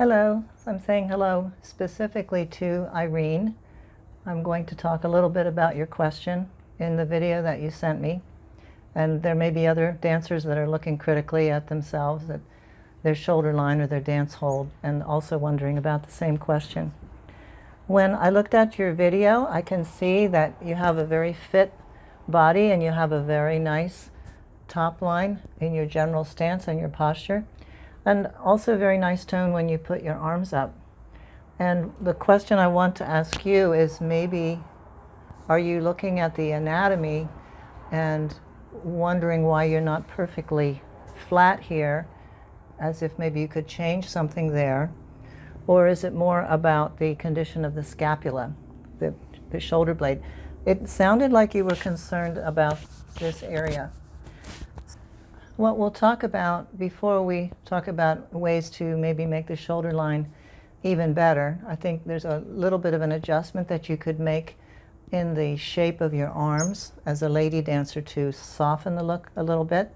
Hello, I'm saying hello specifically to Irene. I'm going to talk a little bit about your question in the video that you sent me. And there may be other dancers that are looking critically at themselves, at their shoulder line or their dance hold, and also wondering about the same question. When I looked at your video, I can see that you have a very fit body and you have a very nice top line in your general stance and your posture. And also a very nice tone when you put your arms up. And the question I want to ask you is, maybe are you looking at the anatomy and wondering why you're not perfectly flat here, as if maybe you could change something there? Or is it more about the condition of the scapula, the shoulder blade? It sounded like you were concerned about this area. What we'll talk about before we talk about ways to maybe make the shoulder line even better, I think there's a little bit of an adjustment that you could make in the shape of your arms as a lady dancer to soften the look a little bit.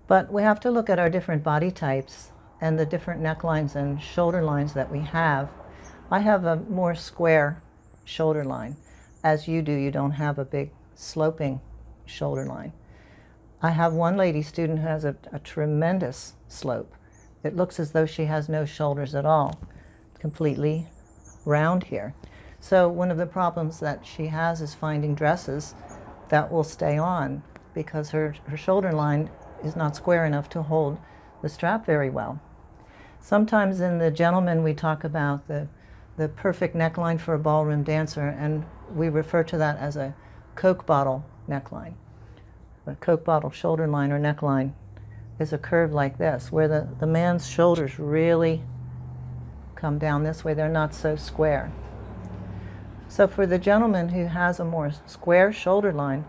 But we have to look at our different body types and the different necklines and shoulder lines that we have. I have a more square shoulder line. As you do, you don't have a big sloping shoulder line. I have one lady student who has a tremendous slope. It looks as though she has no shoulders at all, completely round here. So one of the problems that she has is finding dresses that will stay on, because her shoulder line is not square enough to hold the strap very well. Sometimes in the gentlemen we talk about the perfect neckline for a ballroom dancer, and we refer to that as a Coke bottle neckline. A Coke bottle shoulder line or neckline is a curve like this, where the man's shoulders really come down this way. They're not so square. So for the gentleman who has a more square shoulder line,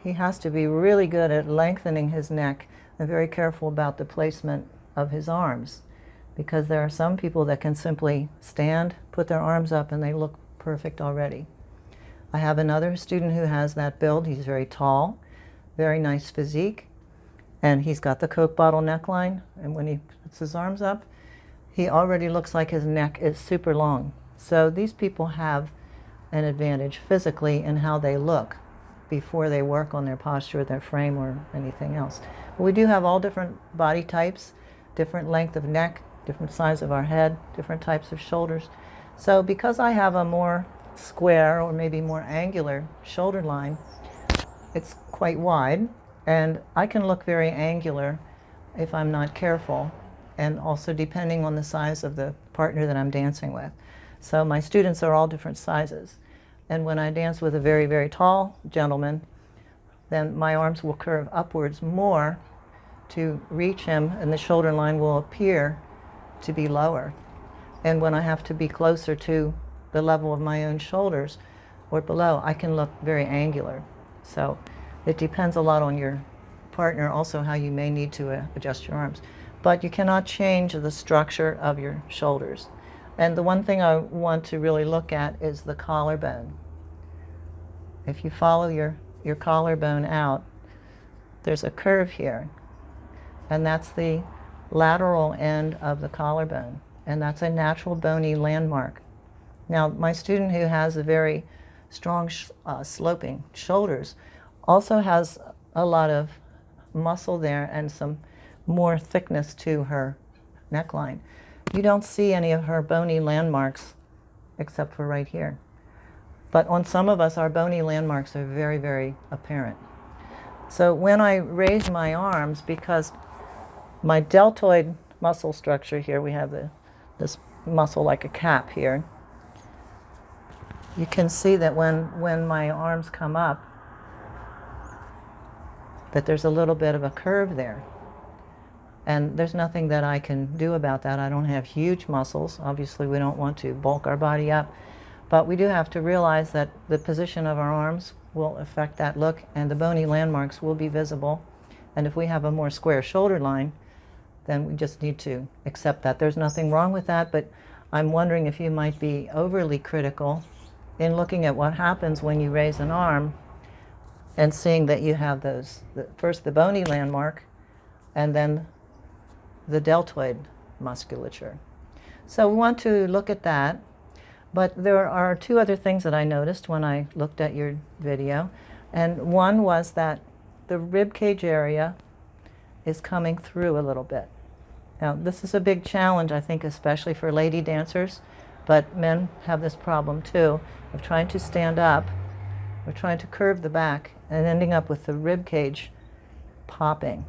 he has to be really good at lengthening his neck and very careful about the placement of his arms, because there are some people that can simply stand, put their arms up, and they look perfect already. I have another student who has that build. He's very tall, very nice physique, and he's got the Coke bottle neckline, and when he puts his arms up, he already looks like his neck is super long. So these people have an advantage physically in how they look before they work on their posture, their frame, or anything else. But we do have all different body types, different length of neck, different size of our head, different types of shoulders. So because I have a more square or maybe more angular shoulder line, it's quite wide, and I can look very angular if I'm not careful, and also depending on the size of the partner that I'm dancing with. So my students are all different sizes, and when I dance with a very, very tall gentleman, then my arms will curve upwards more to reach him, and the shoulder line will appear to be lower. And when I have to be closer to the level of my own shoulders or below, I can look very angular. So it depends a lot on your partner, also how you may need to adjust your arms. But you cannot change the structure of your shoulders. And the one thing I want to really look at is the collarbone. If you follow your collarbone out, there's a curve here, and that's the lateral end of the collarbone, and that's a natural bony landmark. Now, my student who has a very strong sloping shoulders also has a lot of muscle there and some more thickness to her neckline. You don't see any of her bony landmarks except for right here. But on some of us, our bony landmarks are very, very apparent. So when I raise my arms, because my deltoid muscle structure here, we have this muscle like a cap here, you can see that when my arms come up, that there's a little bit of a curve there. And there's nothing that I can do about that. I don't have huge muscles. Obviously, we don't want to bulk our body up. But we do have to realize that the position of our arms will affect that look, and the bony landmarks will be visible. And if we have a more square shoulder line, then we just need to accept that. There's nothing wrong with that, but I'm wondering if you might be overly critical in looking at what happens when you raise an arm and seeing that you have those, first the bony landmark and then the deltoid musculature. So we want to look at that. But there are two other things that I noticed when I looked at your video. And one was that the rib cage area is coming through a little bit. Now, this is a big challenge, I think, especially for lady dancers, but men have this problem too, of trying to stand up. We're trying to curve the back and ending up with the rib cage popping.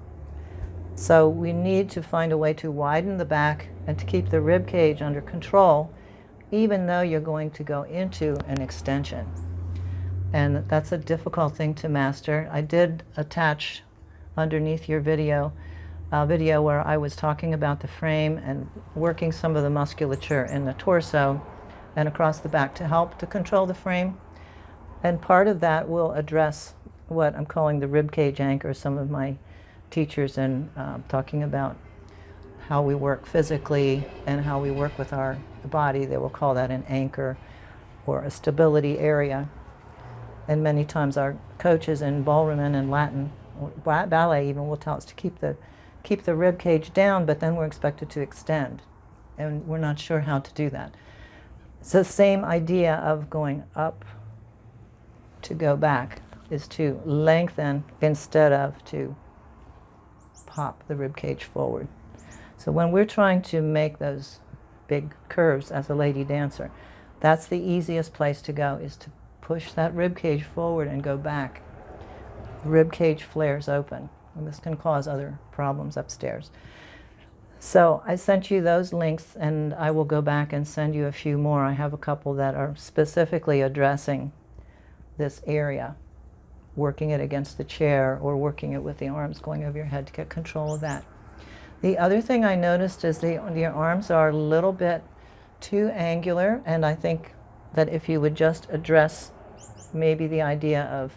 So we need to find a way to widen the back and to keep the rib cage under control, even though you're going to go into an extension. And that's a difficult thing to master. I did attach underneath your video a video where I was talking about the frame and working some of the musculature in the torso and across the back to help to control the frame. And part of that will address what I'm calling the rib cage anchor. Some of my teachers and talking about how we work physically and how we work with our body, they will call that an anchor or a stability area. And many times our coaches in ballroom and in Latin, ballet even, will tell us to keep the rib cage down, but then we're expected to extend. And we're not sure how to do that. It's the same idea of going up to go back, is to lengthen instead of to pop the rib cage forward. So when we're trying to make those big curves as a lady dancer, that's the easiest place to go, is to push that rib cage forward and go back. The rib cage flares open, and this can cause other problems upstairs. So I sent you those links, and I will go back and send you a few more. I have a couple that are specifically addressing this area, working it against the chair or working it with the arms going over your head to get control of that. The other thing I noticed is your arms are a little bit too angular, and I think that if you would just address maybe the idea of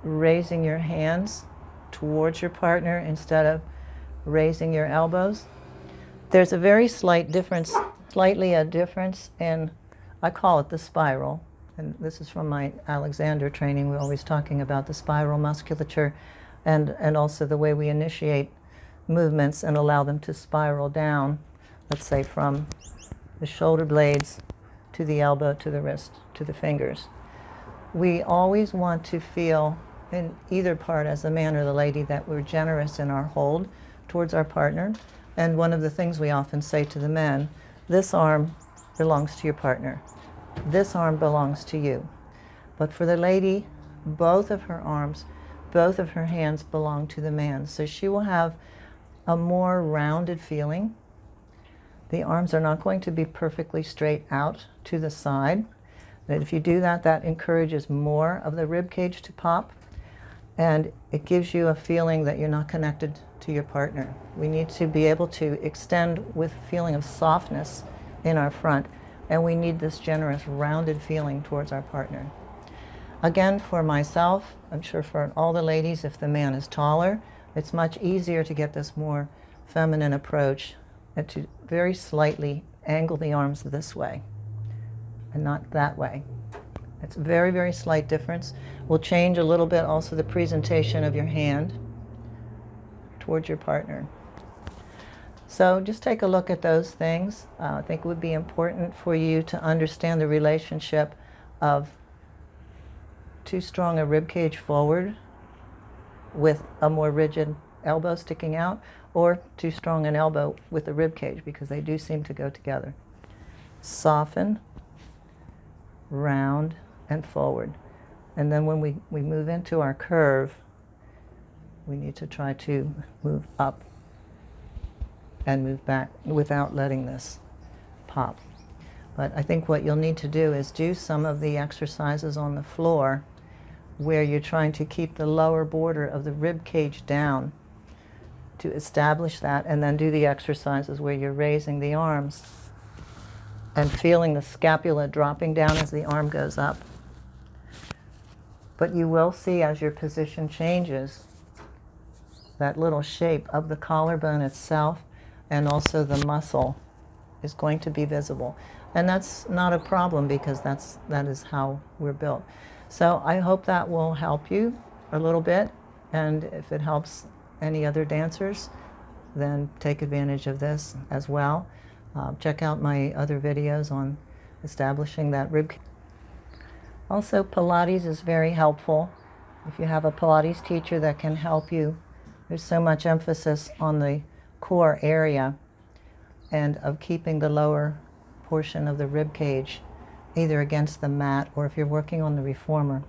raising your hands towards your partner instead of raising your elbows. There's a very slight difference, slightly a difference in, I call it the spiral. And this is from my Alexander training. We're always talking about the spiral musculature and also the way we initiate movements and allow them to spiral down, let's say from the shoulder blades to the elbow, to the wrist, to the fingers. We always want to feel in either part, as the man or the lady, that we're generous in our hold towards our partner. And one of the things we often say to the men, this arm belongs to your partner. This arm belongs to you. But for the lady, both of her arms, both of her hands belong to the man. So she will have a more rounded feeling. The arms are not going to be perfectly straight out to the side. But if you do that, that encourages more of the rib cage to pop. And it gives you a feeling that you're not connected to your partner. We need to be able to extend with a feeling of softness in our front. And we need this generous, rounded feeling towards our partner. Again, for myself, I'm sure for all the ladies, if the man is taller, it's much easier to get this more feminine approach and to very slightly angle the arms this way and not that way. It's a very, very slight difference. We'll change a little bit also the presentation of your hand towards your partner. So just take a look at those things. I think it would be important for you to understand the relationship of too strong a rib cage forward with a more rigid elbow sticking out, or too strong an elbow with a rib cage, because they do seem to go together. Soften, round, and forward. And then when we move into our curve, we need to try to move up and move back without letting this pop. But I think what you'll need to do is do some of the exercises on the floor where you're trying to keep the lower border of the rib cage down to establish that, and then do the exercises where you're raising the arms and feeling the scapula dropping down as the arm goes up. But you will see, as your position changes, that little shape of the collarbone itself and also the muscle is going to be visible. And that's not a problem, because that is how we're built. So I hope that will help you a little bit, and if it helps any other dancers, then take advantage of this as well. Check out my other videos on establishing that rib. Also, Pilates is very helpful. If you have a Pilates teacher that can help you, there's so much emphasis on the core area and of keeping the lower portion of the rib cage either against the mat or if you're working on the reformer,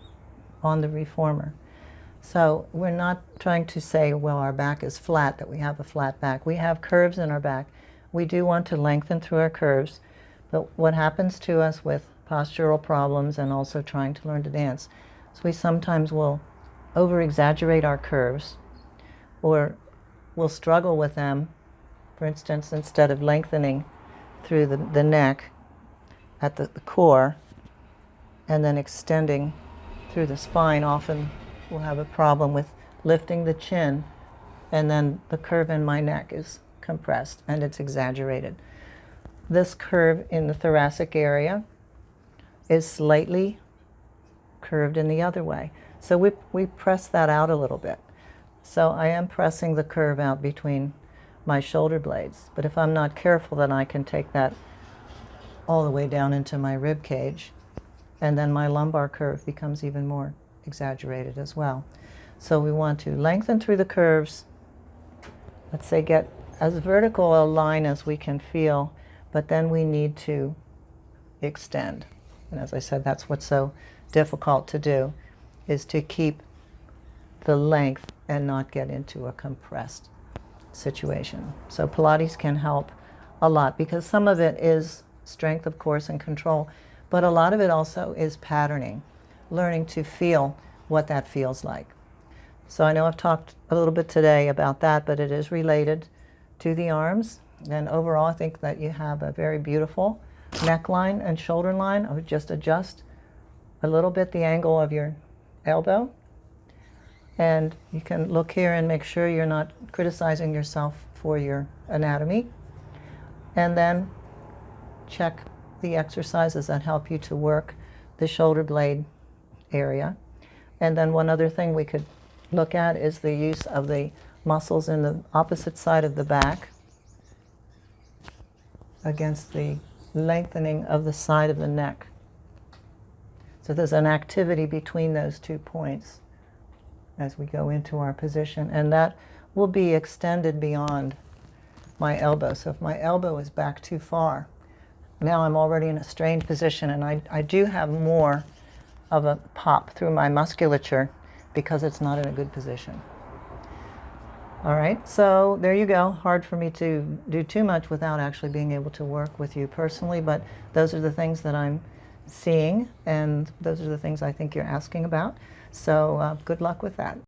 So we're not trying to say, well, our back is flat, that we have a flat back. We have curves in our back. We do want to lengthen through our curves, but what happens to us with postural problems and also trying to learn to dance is we sometimes will over-exaggerate our curves, or we'll struggle with them. For instance, instead of lengthening through the neck at the core and then extending through the spine, often we'll have a problem with lifting the chin, and then the curve in my neck is compressed and it's exaggerated. This curve in the thoracic area is slightly curved in the other way. So we press that out a little bit. So I am pressing the curve out between my shoulder blades, but if I'm not careful, then I can take that all the way down into my rib cage, and then my lumbar curve becomes even more exaggerated as well. So we want to lengthen through the curves, let's say get as vertical a line as we can feel, but then we need to extend. And as I said, that's what's so difficult to do, is to keep the length and not get into a compressed situation. So Pilates can help a lot because some of it is strength, of course, and control, but a lot of it also is patterning, learning to feel what that feels like. So I know I've talked a little bit today about that, but it is related to the arms. And overall, I think that you have a very beautiful neckline and shoulder line. I would just adjust a little bit the angle of your elbow. And you can look here and make sure you're not criticizing yourself for your anatomy. And then check the exercises that help you to work the shoulder blade area. And then one other thing we could look at is the use of the muscles in the opposite side of the back against the lengthening of the side of the neck. So there's an activity between those 2 points as we go into our position, and that will be extended beyond my elbow. So if my elbow is back too far, now I'm already in a strained position, and I do have more of a pop through my musculature because it's not in a good position. All right, so there you go. Hard for me to do too much without actually being able to work with you personally, but those are the things that I'm seeing, and those are the things I think you're asking about. So good luck with that.